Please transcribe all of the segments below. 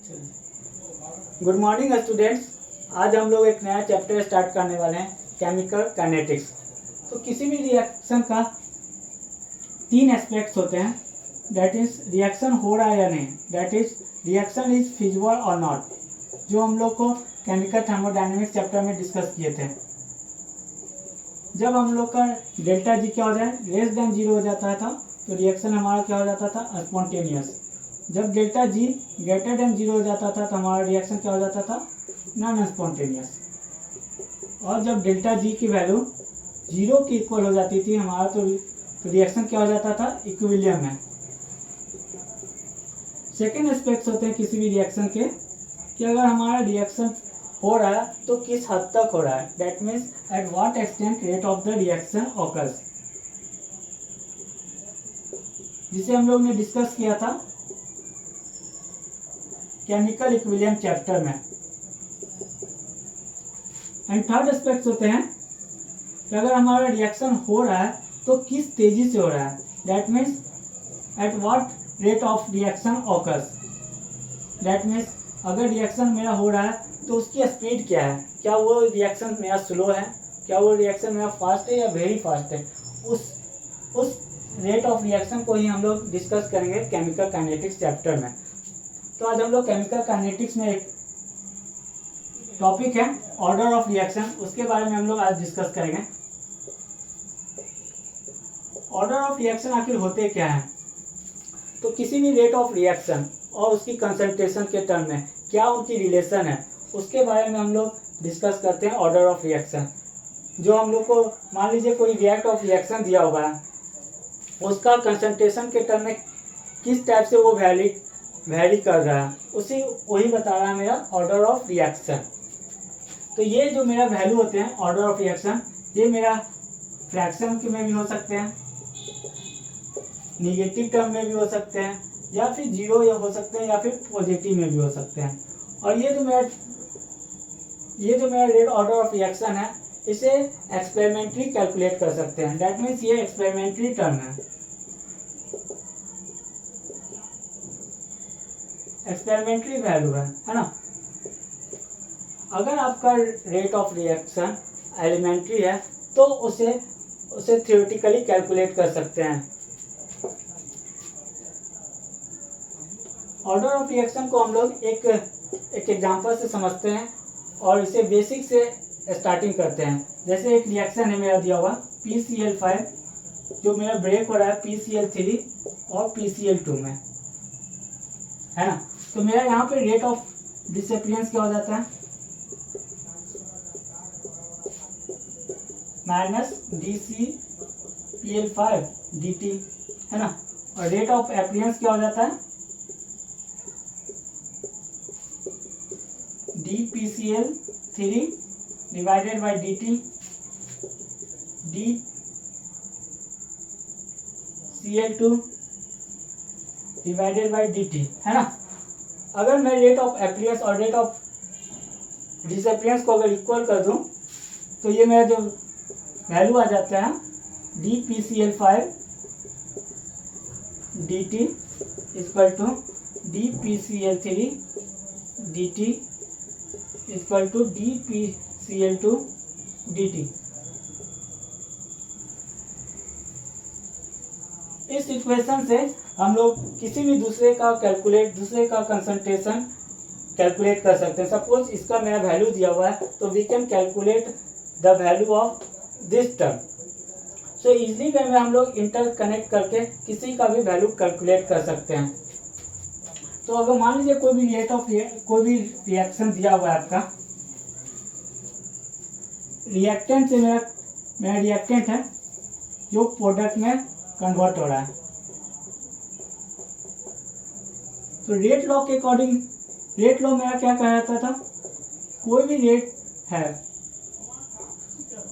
Good morning students. आज हम लोग एक नया चैप्टर स्टार्ट करने वाले हैं, केमिकल काइनेटिक्स। तो किसी भी रिएक्शन का तीन एस्पेक्ट्स होते हैं, दैट इज रिएक्शन हो रहा है या नहीं, that is reaction is feasible और नॉट, जो हम लोग को केमिकल थर्मोडायनेमिक्स चैप्टर में डिस्कस किए थे। जब हम लोग का डेल्टा जी क्या हो जाए, लेस देन जीरो हो जाता था, तो रिएक्शन हमारा क्या हो जाता था, स्पॉन्टेनियस। जब delta G greater than zero हो जाता था तो हमारा रिएक्शन क्या हो जाता था, नॉन स्पॉन्टेनियस। और जब डेल्टा जी की वैल्यू जीरो की इक्वल हो जाती थी हमारा, तो रिएक्शन क्या हो जाता था, इक्विलिब्रियम में। सेकेंड एस्पेक्ट्स होते हैं किसी भी रिएक्शन के, कि अगर हमारा रिएक्शन हो रहा है तो किस हद तक हो रहा है, that means at what extent rate of the reaction occurs, जिसे हम लोग ने डिस्कस किया था केमिकल इक्विलिब्रियम चैप्टर में। एंड थर्ड एस्पेक्ट्स होते हैं कि अगर हमारा रिएक्शन हो रहा है तो किस तेजी से हो रहा है, that means at what rate of reaction occurs. That means अगर रिएक्शन मेरा हो रहा है तो उसकी स्पीड क्या है, क्या वो रिएक्शन मेरा स्लो है, क्या वो रिएक्शन मेरा फास्ट है या वेरी फास्ट है। उस रेट ऑफ रिएक्शन को ही हम लोग डिस्कस करेंगे केमिकल काइनेटिक्स चैप्टर में। तो आज हम लोग केमिकल काइनेटिक्स में एक टॉपिक है ऑर्डर ऑफ रिएक्शन, उसके बारे में हम लोग आज डिस्कस करेंगे। ऑर्डर ऑफ रिएक्शन आखिर होते क्या है, तो किसी भी रेट ऑफ रिएक्शन और उसकी कंसंट्रेशन के टर्म में क्या उनकी रिलेशन है, उसके बारे में हम लोग डिस्कस करते हैं। ऑर्डर ऑफ रिएक्शन जो हम लोग को, मान लीजिए कोई रिएक्ट ऑफ रिएक्शन दिया हुआ है, उसका कंसंट्रेशन के टर्म में किस टाइप से वो वैरी कर रहा है, वही बता रहा है मेरा ऑर्डर ऑफ रिएक्शन। तो ये जो मेरा वैल्यू होते हैं ऑर्डर ऑफ रिएक्शन, ये मेरा फ्रैक्शन में भी हो सकते हैं, निगेटिव टर्म में भी हो सकते हैं, या फिर जीरो या हो सकते हैं, या फिर पॉजिटिव में भी हो सकते हैं। और ये जो मेरा रेट ऑर्डर ऑफ रिएक्शन है, इसे एक्सपेरिमेंटली कैलकुलेट कर सकते हैं, दैट मीन्स ये एक्सपेरिमेंटली टर्म है, एक्सपेरिमेंटली वैल्यू है ना। अगर आपका रेट ऑफ रिएक्शन एलिमेंट्री है तो उसे थ्योरेटिकली कैलकुलेट कर सकते हैं। ऑर्डर ऑफ रिएक्शन को हम लोग एक एग्जांपल से समझते हैं और इसे बेसिक से स्टार्टिंग करते हैं। जैसे एक रिएक्शन है मेरा दिया हुआ PCl5, जो मेरा ब्रेक हो रहा है PCl3 और PCl2 में, है ना। तो मेरा यहाँ पे रेट ऑफ डिसअपियरेंस क्या हो जाता है, -dCl5 dt, है ना। और रेट ऑफ अपीयरेंस क्या हो जाता है, dPCl3 divided by dt dCl2 divided by dt, है ना। अगर मैं रेट ऑफ अपीयरेंस और रेट ऑफ डिसअपियरेंस को अगर इक्वल कर दूं तो ये मेरा जो वैल्यू आ जाता है dPCl5 dt equal to dPCl3 dt equal to dPCl2 dt। इस इक्वेशन से हम लोग किसी भी दूसरे का कंसंट्रेशन कैलकुलेट कर सकते हैं। सपोज इसका मेरा वैल्यू दिया हुआ है, तो we can calculate the value of this term. So easily way में हम लोग इंटरकनेक्ट करके किसी का भी वैल्यू कैलकुलेट कर सकते हैं। तो अगर मान लीजिए कोई भी रिएक्शन दिया हुआ है आपका, रिएक्टेंट से मेरा रिएक्टेंट है जो प्रोडक्ट में कन्वर्ट हो रहा है, तो रेट लॉ के अकॉर्डिंग, रेट लॉ मेरा क्या कह रहा था, कोई भी रेट है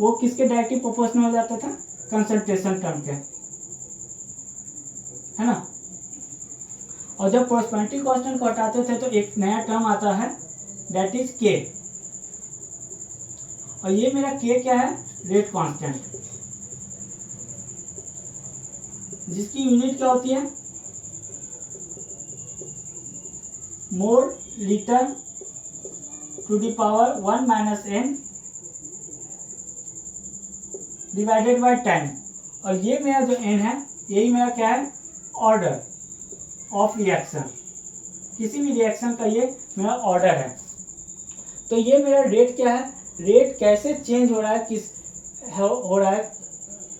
वो किसके डायरेक्टली प्रोपोर्शनल हो जाता था, कंसंट्रेशन टर्म के, है ना। और जब प्रोस्पेरिटी कांस्टेंट को हटाते थे तो एक नया टर्म आता है, दैट इज के। और ये मेरा के क्या है, रेट कांस्टेंट, जिसकी यूनिट क्या होती है, mole litre to the power 1 minus n divided by time. और ये मेरा जो n है यही मेरा क्या है, ऑर्डर ऑफ रिएक्शन, किसी भी रिएक्शन का ये मेरा ऑर्डर है। तो ये मेरा रेट क्या है, रेट कैसे चेंज हो रहा है, किस हो रहा है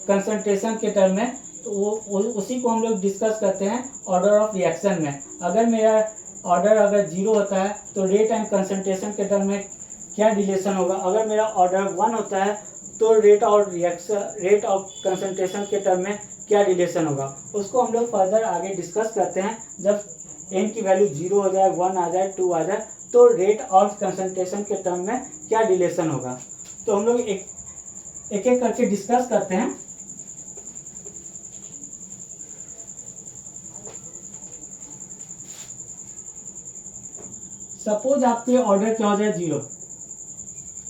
कंसंट्रेशन के टर्म में, तो वो उसी को हम लोग डिस्कस करते हैं ऑर्डर ऑफ रिएक्शन में। अगर मेरा ऑर्डर अगर 0 होता है तो रेट एंड कंसंट्रेशन के टर्म में क्या रिलेशन होगा, अगर मेरा ऑर्डर 1 होता है तो रेट और रिएक्शन, रेट ऑफ कंसंट्रेशन के टर्म में क्या रिलेशन होगा, उसको हम लोग फर्दर आगे डिस्कस करते हैं। जब n की वैल्यू 0 हो जाए, 1 आ जाए, 2 आ जाए, तो रेट और कंसंट्रेशन के टर्म में क्या रिलेशन होगा। तो हम लोग एक एक करके डिस्कस करते हैं। सपोज आपके ऑर्डर क्या हो जाए 0,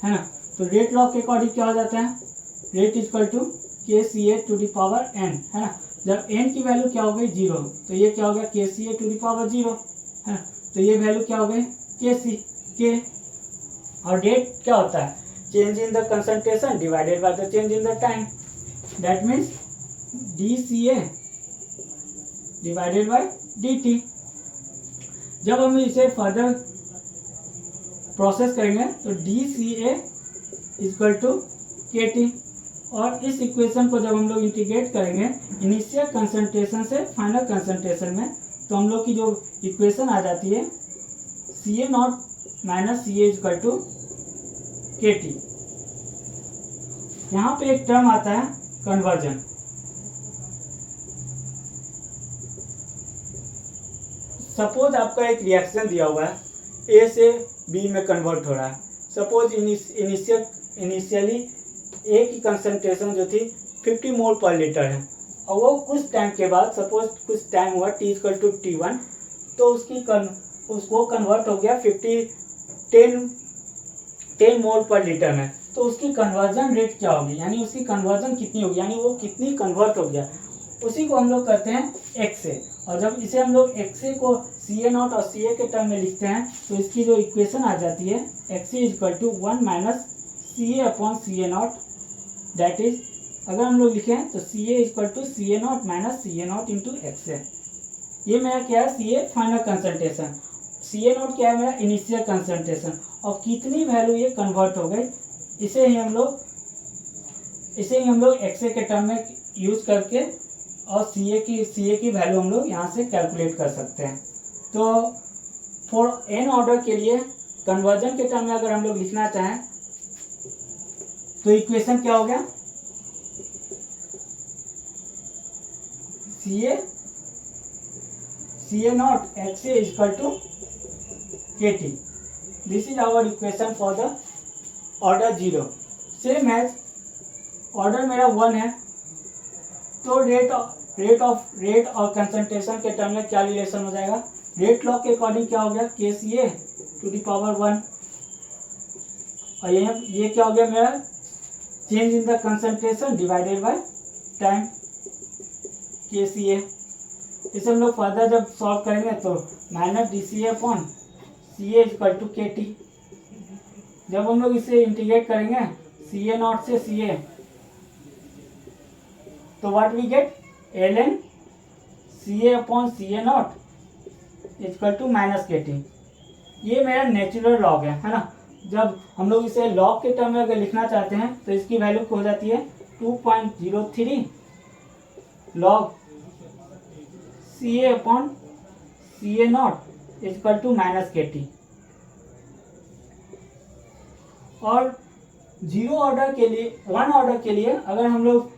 है ना, तो रेट लॉ के अकॉर्डिंग क्या हो जाता है, rate equal to KCA to the power n, है ना। जब n की वैल्यू क्या हो गई 0, तो ये क्या हो गया KCA टू द पावर 0, है ना, तो ये वैल्यू क्या हो गई K। और रेट क्या होता है, change in the concentration divided by the change in the time, that means DCA divided by DT। जब हम इसे फर्दर प्रोसेस करेंगे तो DCA इक्वल टू KT, और इस इक्वेशन को जब हम लोग इंटीग्रेट करेंगे इनिशियल कंसंट्रेशन से फाइनल कंसंट्रेशन में, तो हम लोग की जो इक्वेशन आ जाती है CA not minus CA equal to KT। यहाँ पे एक टर्म आता है कन्वर्जन। सपोज आपका एक रिएक्शन दिया हुआ है, A से B में कन्वर्ट हो रहा है। सपोज इनिशियली A की कंसंट्रेशन जो थी 50 मोल पर लीटर है, और वो कुछ टाइम के बाद, सपोज कुछ टाइम हुआ T इक्वल टू T1, तो उसको कन्वर्ट हो गया 10 मोल पर लीटर में। तो उसकी कन्वर्जन रेट क्या होगी, यानी उसकी कन्वर्जन कितनी होगी, यानी वो कितनी कन्वर्ट हो गया, उसी को हम लोग करते हैं XA। और जब इसे हम लोग XA को CA नॉट और CA के टर्म में लिखते हैं, तो इसकी जो इक्वेशन आ जाती है XA equal to 1 minus CA upon CA not, that is, अगर हम लोग लिखें तो CA equal to CA not minus CA not into XA। ये मेरा क्या है, CA final concentration, CA not क्या है मेरा इनिशियल कंसंट्रेशन, और कितनी वैल्यू ये कन्वर्ट हो गई, इसे ही हम लोग XA के टर्म में यूज करके और CA की वैल्यू हम लोग यहाँ से कैलकुलेट कर सकते हैं। तो फॉर n ऑर्डर के लिए कन्वर्जन के टर्म में अगर हम लोग लिखना चाहें तो इक्वेशन क्या हो गया, CA not XA equal to KT। This is our equation for the order 0। Same as order मेरा 1 है, तो रेट और कंसंट्रेशन के टर्म में क्या रिलेशन हो जाएगा, रेट लॉ के अकॉर्डिंग क्या हो गया KCA टू द पावर 1, और ये क्या हो गया मेरा change in the concentration divided by time KCA। इसे हम लोग फर्दर जब सॉल्व करेंगे तो minus DCA upon CA equal to KT। जब हम लोग इसे इंटीग्रेट करेंगे CA नॉट से CA, तो what we get ln CA upon CA not equal to minus KT। ये मेरा नेचुरल लॉग है ना। जब हम लोग इसे लॉग के टर्म में अगर लिखना चाहते हैं तो इसकी वैल्यू हो जाती है 2.03 log CA upon CA not equal to minus KT। और 1 ऑर्डर के लिए अगर हम लोग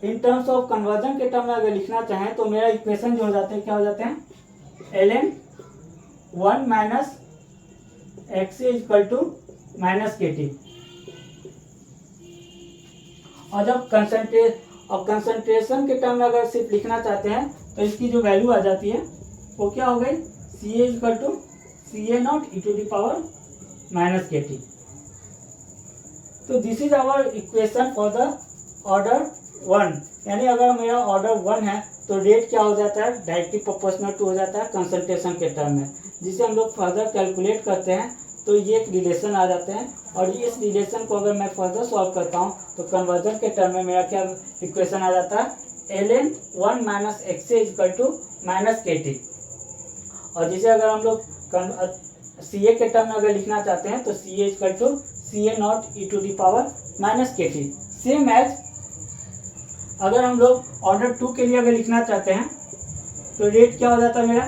इन टर्म्स ऑफ कन्वर्जन के टर्म में अगर लिखना चाहें तो मेरा इक्वेशन जो हो जाते हैं क्या हो जाते हैं ln 1 minus XA equal to minus KT। और जब कंसंट्रेशन के टर्म में अगर सिर्फ लिखना चाहते हैं तो इसकी जो वैल्यू आ जाती है वो क्या हो गई CA equal to CA not E to the power minus KT। तो this is our equation for the order 1, यानी अगर मेरा ऑर्डर 1 है तो रेट क्या हो जाता है, डायरेक्टली प्रोपोर्शनल टू हो जाता है कंसंट्रेशन के टर्म में, जिसे हम लोग फर्दर कैलकुलेट करते हैं तो ये एक रिलेशन आ जाते हैं। और इस रिलेशन को अगर मैं फर्दर सॉल्व करता हूँ तो कन्वर्जन के टर्म में मेरा क्या इक्वेशन आ जाता है, ln 1 minus x equal to minus K T. और जिसे अगर हम लोग सी ए के टर्म में अगर लिखना चाहते हैं तो C A equal to C A not E to the power minus K T. Same as अगर हम लोग ऑर्डर 2 के लिए अगर लिखना चाहते हैं तो रेट क्या हो जाता है मेरा,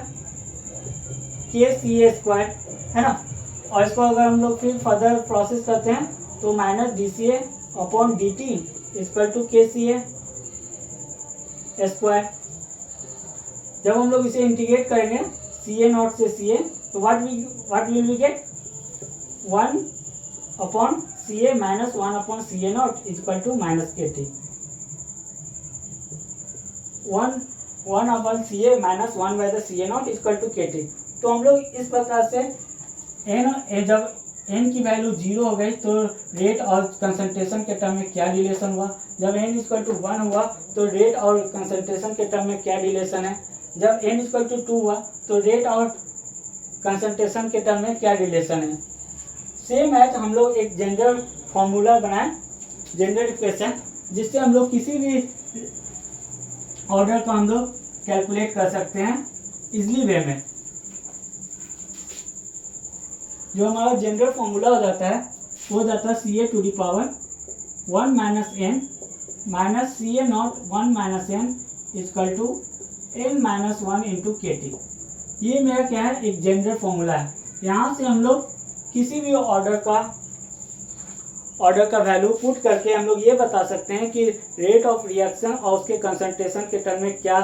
के सी ए स्क्वायर, है ना। और इसको अगर हम लोग फिर फर्दर प्रोसेस करते हैं तो minus D C A upon D T equal to K C A square. जब हम लोग इसे इंटीग्रेट करेंगे सी ए नॉट से सी ए तो what will we get, 1 upon C A minus 1 upon C A not equal to minus K T. 1 upon C A minus 1 by the C A not equal to K T. तो हम लोग इस प्रकार से जब n की value 0 हो गई तो रेट और कंसंट्रेशन के टर्म में क्या रिलेशन हुआ, जब n इक्वल टू 1 हुआ तो रेट और कंसंट्रेशन के टर्म में क्या रिलेशन है, जब n इक्वल टू 2 हुआ तो रेट और कंसंट्रेशन के टर्म में क्या रिलेशन है। सेम एज हम लोग एक जनरल फॉर्मूला बनाए, जनरल इक्वेशन, जिससे हम लोग किसी भी ऑर्डर को हम लोग कैलकुलेट कर सकते हैं इजली वे में। जो हमारा जनरल फॉर्मूला हो जाता है वो हो जाता है C A to the power 1 minus N minus C A not 1 minus N equal to N minus 1 into K T. ये मेरा क्या है, एक जनरल फॉर्मूला है। यहाँ से हम लोग किसी भी ऑर्डर का वैल्यू पुट करके हम लोग ये बता सकते हैं कि रेट ऑफ रिएक्शन और उसके कंसंट्रेशन के टर्म में क्या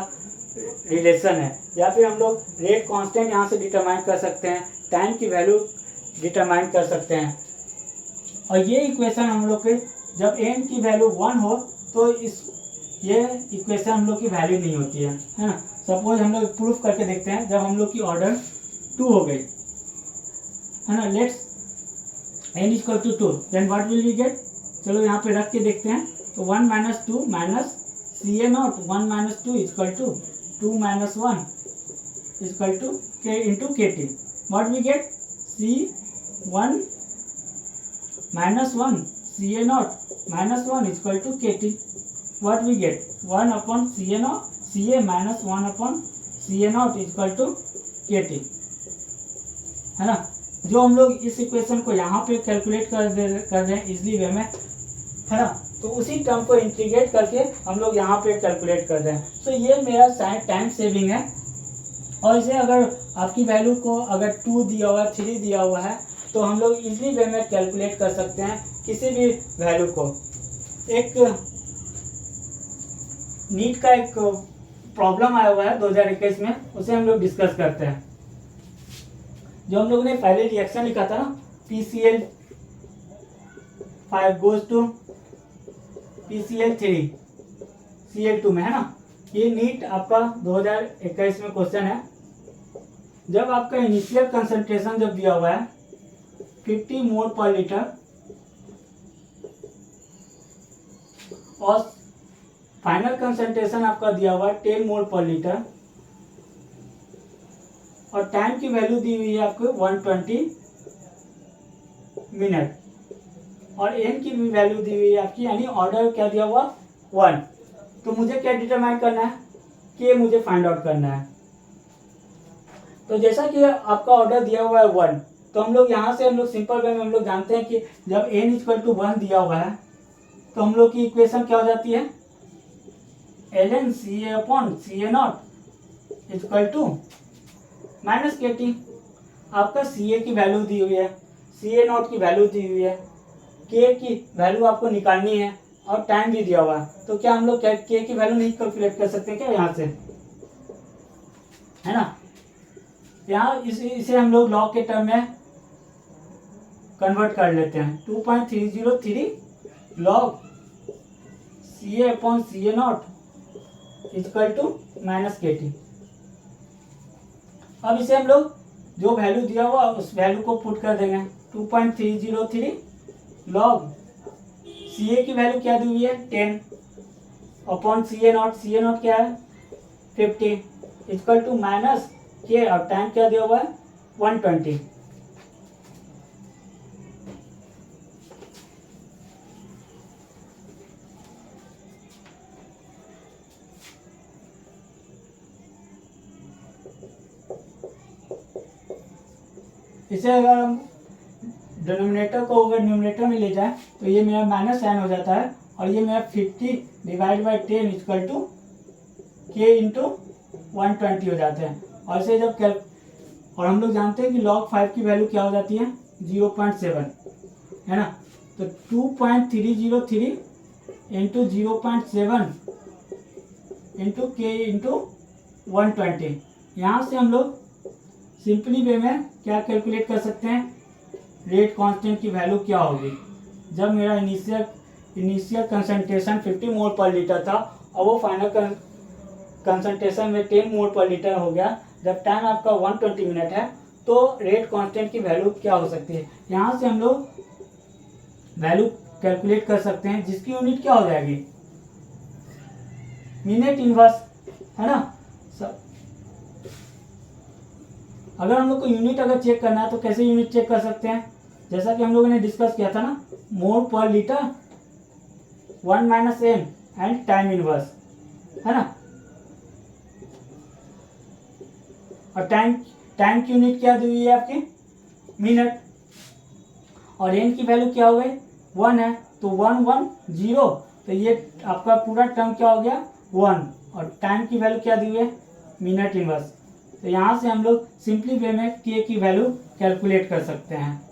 रिलेशन है, या फिर हम लोग रेट कांस्टेंट यहाँ से डिटरमाइन कर सकते हैं, टाइम की वैल्यू डिटरमाइन कर सकते हैं। और ये इक्वेशन हम लोग के जब n की वैल्यू 1 हो तो ये इक्वेशन हम लोग की वैल्यू नहीं होती है ना। सपोज हम लोग प्रूफ करके देखते हैं, जब हम लोग की ऑर्डर 2 हो गई, है ना, let's n equal to 2, then what will we get, चलो यहाँ पे रख के देखते हैं। तो 1 minus 2 minus C A not 1 minus 2 equal to 2 minus 1 equal to K into K T. What we get, C 1 minus 1 C A not minus 1 equal to K T. What we get, 1 upon C A not, C A minus 1 upon C A not equal to K T, है ना। जो हम लोग इस equation को यहाँ पे calculate कर रहे हैं इजली वे में, है ना, तो उसी टर्म को इंटीग्रेट करके हम लोग यहाँ पे कैलकुलेट कर रहे हैं। तो ये मेरा टाइम सेविंग है। और इसे अगर आपकी वैल्यू को अगर 2 दिया हुआ है, 3 दिया हुआ है, तो हम लोग इजली वे में कैलकुलेट कर सकते हैं किसी भी वैल्यू को। एक नीट का एक प्रॉब्लम आया हुआ है 2021 में, उसे हम लोग डिस्कस करते हैं। जो हम लोग ने पहले रिएक्शन लिखा था ना, PCl 5 goes to PCl 3 Cl2 में, है ना। ये नीट आपका 2021 में क्वेश्चन है। जब आपका इनिशियल कंसंट्रेशन जब दिया हुआ है 50 मोल पर लीटर और फाइनल कंसंट्रेशन आपका दिया हुआ है 10 मोल पर लीटर, और टाइम की वैल्यू दी हुई है आपको 120 मिनट, और एन की भी वैल्यू दी हुई है आपकी, यानी ऑर्डर क्या दिया हुआ 1। तो मुझे क्या डिटरमाइन करना है, कि मुझे फाइंड आउट करना है। तो जैसा कि आपका ऑर्डर दिया हुआ है 1, तो हम लोग यहाँ से हम लोग सिंपल वे में हम लोग जानते हैं कि जब n इक्वल टू 1 दिया हुआ है तो हम लोग की इक्वेशन क्या हो जाती है, ln C A upon C A not equal to minus K T. आपका सी ए की वैल्यू दी हुई है, सी ए नॉट की वैल्यू दी हुई है, के की वैल्यू आपको निकालनी है, और टाइम भी दिया हुआ है। तो क्या हम लोग के की वैल्यू नहीं कैलकुलेट कर सकते क्या यहाँ से, है ना। यहाँ इसे हम लोग लॉग के टर्म में कन्वर्ट कर लेते हैं। 2.303 log C A upon C A not equal to minus K T. अब इसे हम लोग जो वैल्यू दिया हुआ उस वैल्यू को पुट कर देंगे। 2.303 लॉग सी ए की वैल्यू क्या दी हुई है 10 अपॉन सी ए नॉट क्या है 50 इक्वल टू माइनस के, और टाइम क्या दिया हुआ है 120। इसे अगर हम डिनोमिनेटर को अगर न्यूमरेटर में ले जाए तो ये मेरा माइनस साइन हो जाता है, और ये मेरा 50 divide by 10 equal to K into 120 हो जाते हैं। और इसे जब और हम लोग जानते हैं कि log 5 की वैल्यू क्या हो जाती है 0.7, है ना। तो 2.303 इंटू 0.7 इंटू के इंटू 120। यहाँ से हम लोग सिंपली वे में क्या कैलकुलेट कर सकते हैं, रेट कांस्टेंट की वैल्यू क्या होगी जब मेरा इनिशियल कंसंट्रेशन 50 मोल पर लीटर था और वो फाइनल कंसंट्रेशन में 10 मोल पर लीटर हो गया। जब टाइम आपका 120 मिनट है तो रेट कांस्टेंट की वैल्यू क्या हो सकती है। यहाँ से हम लोग वैल्यू कैलकुलेट कर सकते हैं जिसकी यूनिट क्या हो जाएगी मिनट इनवर्स, है ना। अगर हम लोग को यूनिट अगर चेक करना है तो कैसे यूनिट चेक कर सकते हैं, जैसा कि हम लोगों ने डिस्कस किया था ना, मोल पर litre 1 minus M and time inverse, है ना। और टाइम की यूनिट क्या दी हुई है आपकी मिनट, और एन की वैल्यू क्या हो गई 1 है, तो 1 1 0, तो ये आपका पूरा टर्म क्या हो गया 1, और टाइम की वैल्यू क्या दी हुई है मिनट इनवर्स। तो यहाँ से हम लोग सिंपली वे में के की वैल्यू कैलकुलेट कर सकते हैं।